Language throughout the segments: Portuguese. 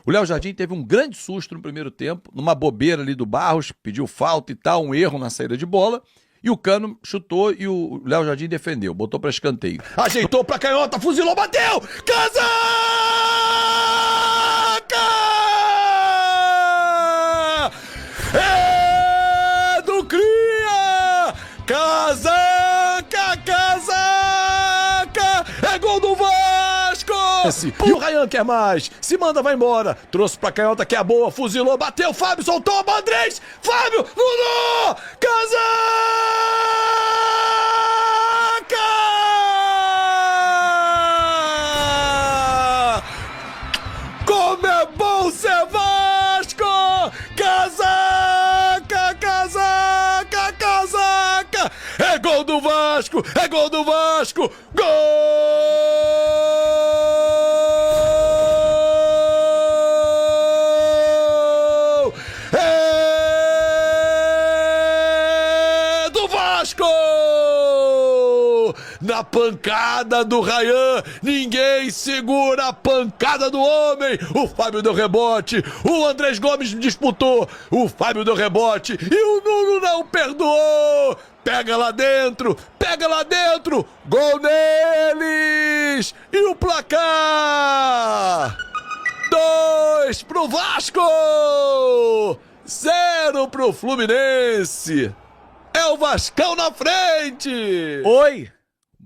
O Léo Jardim teve um grande susto no primeiro tempo, numa bobeira ali do Barros, pediu falta e tal, um erro na saída de bola. E o Cano chutou e o Léo Jardim defendeu, botou para escanteio. Ajeitou para canhota, fuzilou, bateu! Casaca! É do Cria! Casaca, casaca! É gol do Vasco! E o Ryan quer mais, se manda, vai embora. Trouxe pra canhota que é boa, fuzilou, bateu, Fábio, soltou, Andrés, Fábio, Nuno, casaca! Como é bom ser Vasco! Casaca, casaca, casaca! É gol do Vasco, é gol do Vasco, gol! Na pancada do Ryan, ninguém segura a pancada do homem. O Fábio deu rebote, o Andrés Gomes disputou, o Fábio deu rebote e o Nuno não perdoou. Pega lá dentro, gol deles! E o placar? 2 pro Vasco, 0 pro Fluminense. É o Vascão na frente! Oi!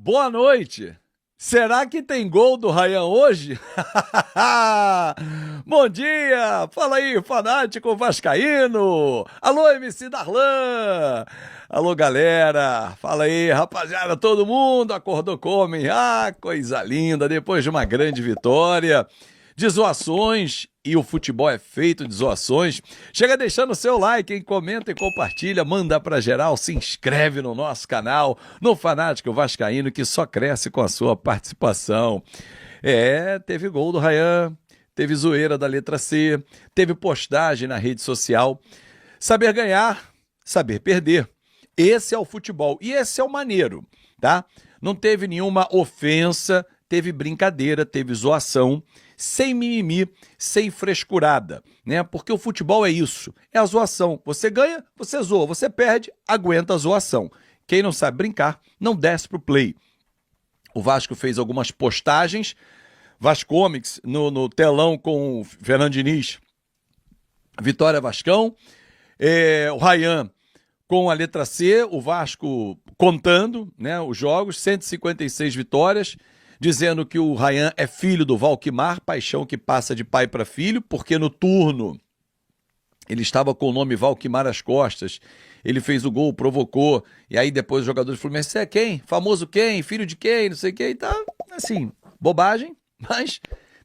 Boa noite! Será que tem gol do Ryan hoje? Bom dia! Fala aí, fanático vascaíno! Alô, MC Darlan! Alô, galera! Fala aí, rapaziada, todo mundo acordou como? Ah, coisa linda! Depois de uma grande vitória, de zoações, e o futebol é feito de zoações. Chega deixando o seu like, hein? Comenta e compartilha, manda pra geral, se inscreve no nosso canal, no Fanático Vascaíno, que só cresce com a sua participação. Teve gol do Ryan, teve zoeira da letra C, teve postagem na rede social. Saber ganhar, saber perder. Esse é o futebol e esse é o maneiro, tá? Não teve nenhuma ofensa, teve brincadeira, teve zoação, sem mimimi, sem frescurada, né? Porque o futebol é isso, é a zoação. Você ganha, você zoa, você perde, aguenta a zoação. Quem não sabe brincar, não desce pro play. O Vasco fez algumas postagens, Vascomics no telão com o Fernando Diniz, Vitória Vascão, o Ryan com a letra C, o Vasco contando, né, os jogos, 156 vitórias, dizendo que o Ryan é filho do Valquimar, paixão que passa de pai para filho, porque no turno ele estava com o nome Valquimar às costas, ele fez o gol, provocou, e aí depois o jogador do Fluminense, você é quem? Famoso quem? Filho de quem? Não sei quem, tá, assim, bobagem, mas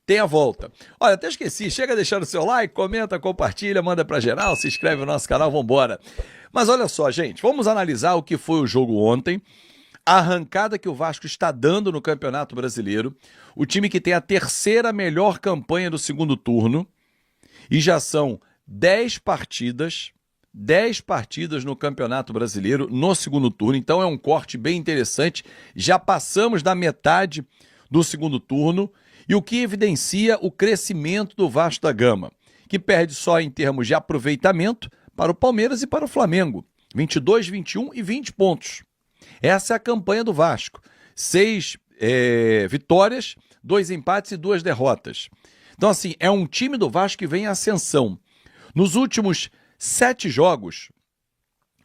tem a volta. Olha, até esqueci, chega deixando o seu like, comenta, compartilha, manda pra geral, se inscreve no nosso canal, vambora. Mas olha só, gente, vamos analisar o que foi o jogo ontem, a arrancada que o Vasco está dando no Campeonato Brasileiro, o time que tem a terceira melhor campanha do segundo turno, e já são 10 partidas no Campeonato Brasileiro no segundo turno, então é um corte bem interessante, já passamos da metade do segundo turno, e o que evidencia o crescimento do Vasco da Gama, que perde só em termos de aproveitamento para o Palmeiras e para o Flamengo, 22, 21 e 20 pontos. Essa é a campanha do Vasco. 6 vitórias, 2 empates e 2 derrotas. Então, assim, é um time do Vasco que vem em ascensão. Nos últimos 7 jogos,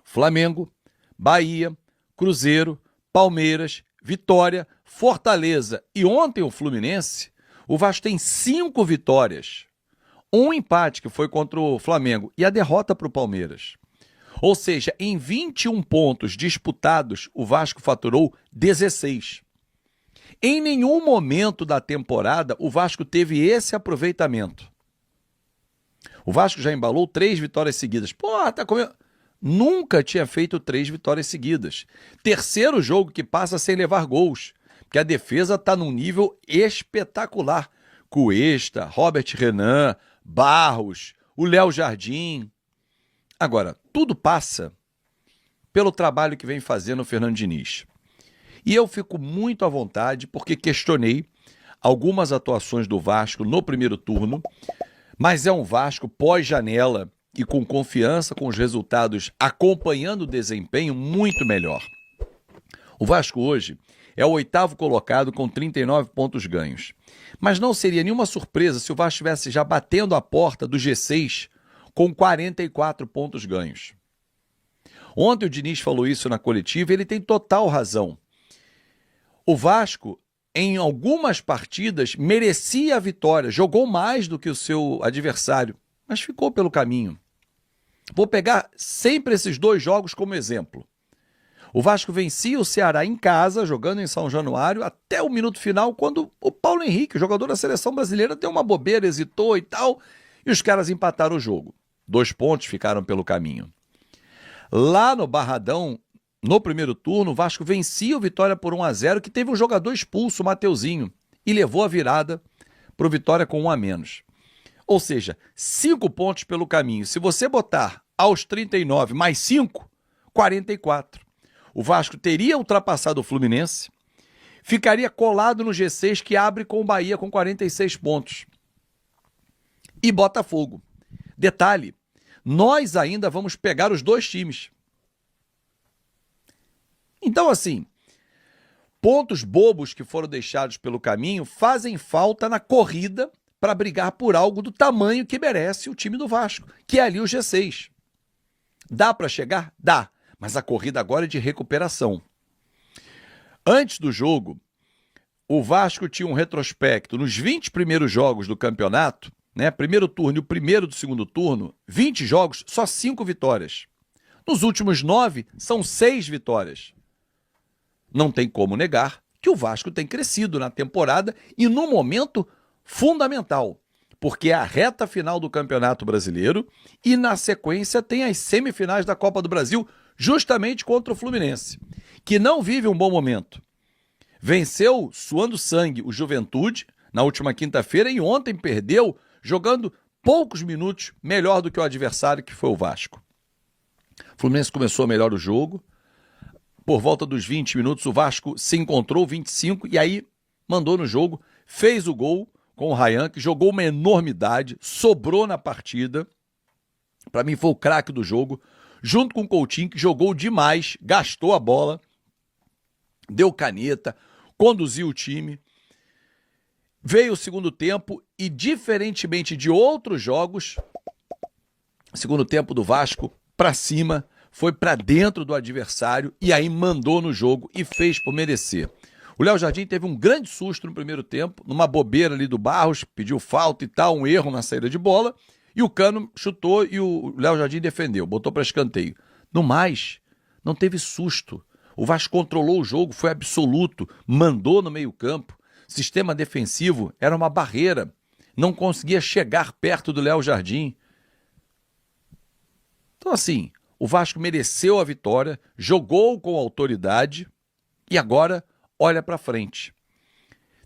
Flamengo, Bahia, Cruzeiro, Palmeiras, Vitória, Fortaleza e ontem o Fluminense, o Vasco tem 5 vitórias. Um empate que foi contra o Flamengo e a derrota para o Palmeiras. Ou seja, em 21 pontos disputados, o Vasco faturou 16. Em nenhum momento da temporada, o Vasco teve esse aproveitamento. O Vasco já embalou 3 vitórias seguidas. Pô, tá comendo... Nunca tinha feito 3 vitórias seguidas. Terceiro jogo que passa sem levar gols, porque a defesa está num nível espetacular. Cuesta, Robert Renan, Barros, o Léo Jardim... Agora, tudo passa pelo trabalho que vem fazendo o Fernando Diniz. E eu fico muito à vontade porque questionei algumas atuações do Vasco no primeiro turno, Mas é um Vasco pós-janela e com confiança, com os resultados, acompanhando o desempenho muito melhor. O Vasco hoje é o 8º colocado com 39 pontos ganhos. Mas não seria nenhuma surpresa se o Vasco estivesse já batendo a porta do G6 com 44 pontos ganhos. Ontem o Diniz falou isso na coletiva e ele tem total razão. O Vasco, em algumas partidas, merecia a vitória, jogou mais do que o seu adversário, mas ficou pelo caminho. Vou pegar sempre esses 2 jogos como exemplo. O Vasco vencia o Ceará em casa, jogando em São Januário, até o minuto final, quando o Paulo Henrique, o jogador da seleção brasileira, deu uma bobeira, hesitou e tal, e os caras empataram o jogo. 2 pontos ficaram pelo caminho. Lá no Barradão, no primeiro turno, o Vasco vencia o Vitória por 1-0, que teve um jogador expulso, o Mateuzinho, e levou a virada para o Vitória com 1 a menos. Ou seja, 5 pontos pelo caminho. Se você botar aos 39 mais 5, 44. O Vasco teria ultrapassado o Fluminense, ficaria colado no G6 que abre com o Bahia com 46 pontos. E Botafogo. Detalhe, nós ainda vamos pegar os 2 times. Então, assim, pontos bobos que foram deixados pelo caminho fazem falta na corrida para brigar por algo do tamanho que merece o time do Vasco, que é ali o G6. Dá para chegar? Dá. Mas a corrida agora é de recuperação. Antes do jogo, o Vasco tinha um retrospecto nos 20 primeiros jogos do campeonato, né? Primeiro turno e o primeiro do segundo turno, 20 jogos, só 5 vitórias. Nos últimos 9, são 6 vitórias. Não tem como negar que o Vasco tem crescido na temporada e num momento fundamental, porque é a reta final do Campeonato Brasileiro e na sequência tem as semifinais da Copa do Brasil, justamente contra o Fluminense, que não vive um bom momento. Venceu, suando sangue, o Juventude na última quinta-feira e ontem perdeu, jogando poucos minutos melhor do que o adversário, que foi o Vasco. O Fluminense começou melhor o jogo. Por volta dos 20 minutos, o Vasco se encontrou, 25, e aí mandou no jogo, fez o gol com o Ryan, que jogou uma enormidade, sobrou na partida. Para mim foi o craque do jogo, junto com o Coutinho, que jogou demais, gastou a bola, deu caneta, conduziu o time. Veio o segundo tempo e, diferentemente de outros jogos, o segundo tempo do Vasco, para cima, foi para dentro do adversário e aí mandou no jogo e fez por merecer. O Léo Jardim teve um grande susto no primeiro tempo, numa bobeira ali do Barros, pediu falta e tal, um erro na saída de bola, e o Cano chutou e o Léo Jardim defendeu, botou para escanteio. No mais, não teve susto. O Vasco controlou o jogo, foi absoluto, mandou no meio-campo. Sistema defensivo era uma barreira, não conseguia chegar perto do Léo Jardim. Então, assim, o Vasco mereceu a vitória, jogou com autoridade e agora olha para frente.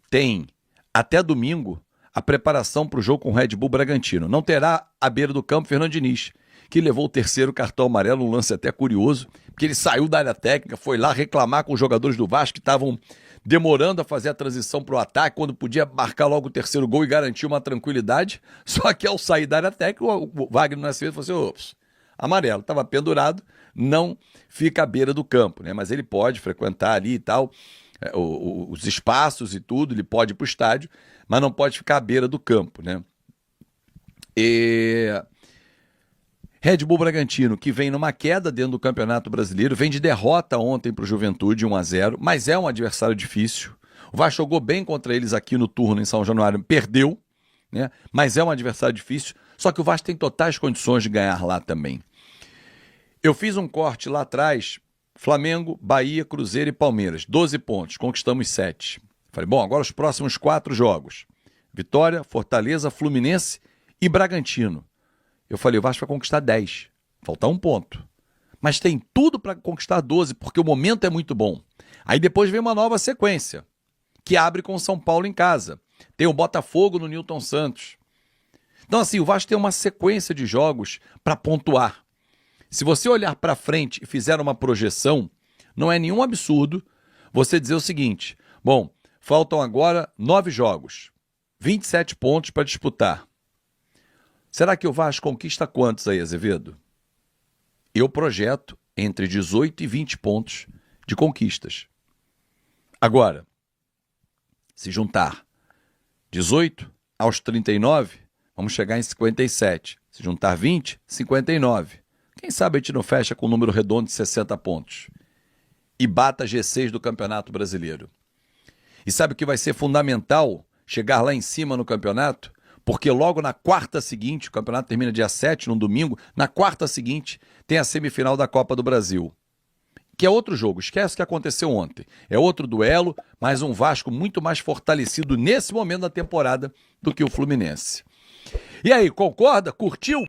Tem até domingo a preparação para o jogo com o Red Bull Bragantino. Não terá à beira do campo Fernando Diniz, que levou o terceiro cartão amarelo, um lance até curioso, porque ele saiu da área técnica, foi lá reclamar com os jogadores do Vasco que estavam demorando a fazer a transição para o ataque, quando podia marcar logo o terceiro gol e garantir uma tranquilidade. Só que ao sair da área técnica, o Wagner Nascimento falou assim, ops, amarelo, estava pendurado, não fica à beira do campo, né? Mas ele pode frequentar ali e tal, os espaços e tudo, ele pode ir para o estádio, mas não pode ficar à beira do campo, né? Red Bull Bragantino, que vem numa queda dentro do Campeonato Brasileiro, vem de derrota ontem para o Juventude, 1-0, mas é um adversário difícil. O Vasco jogou bem contra eles aqui no turno em São Januário, perdeu, né? Mas é um adversário difícil, só que o Vasco tem totais condições de ganhar lá também. Eu fiz um corte lá atrás, Flamengo, Bahia, Cruzeiro e Palmeiras, 12 pontos, conquistamos 7. Falei, bom, agora os próximos 4 jogos, Vitória, Fortaleza, Fluminense e Bragantino. Eu falei, o Vasco vai conquistar 10, falta 1 ponto. Mas tem tudo para conquistar 12, porque o momento é muito bom. Aí depois vem uma nova sequência, que abre com o São Paulo em casa. Tem o Botafogo no Newton Santos. Então assim, o Vasco tem uma sequência de jogos para pontuar. Se você olhar para frente e fizer uma projeção, não é nenhum absurdo você dizer o seguinte, bom, faltam agora 9 jogos, 27 pontos para disputar. Será que o Vasco conquista quantos aí, Azevedo? Eu projeto entre 18 e 20 pontos de conquistas. Agora, se juntar 18 aos 39, vamos chegar em 57. Se juntar 20, 59. Quem sabe a gente não fecha com um número redondo de 60 pontos e bata G6 do Campeonato Brasileiro. E sabe o que vai ser fundamental chegar lá em cima no campeonato? Porque logo na quarta seguinte, o campeonato termina dia 7, num domingo, na quarta seguinte tem a semifinal da Copa do Brasil. Que é outro jogo, esquece o que aconteceu ontem. É outro duelo, mas um Vasco muito mais fortalecido nesse momento da temporada do que o Fluminense. E aí, concorda? Curtiu?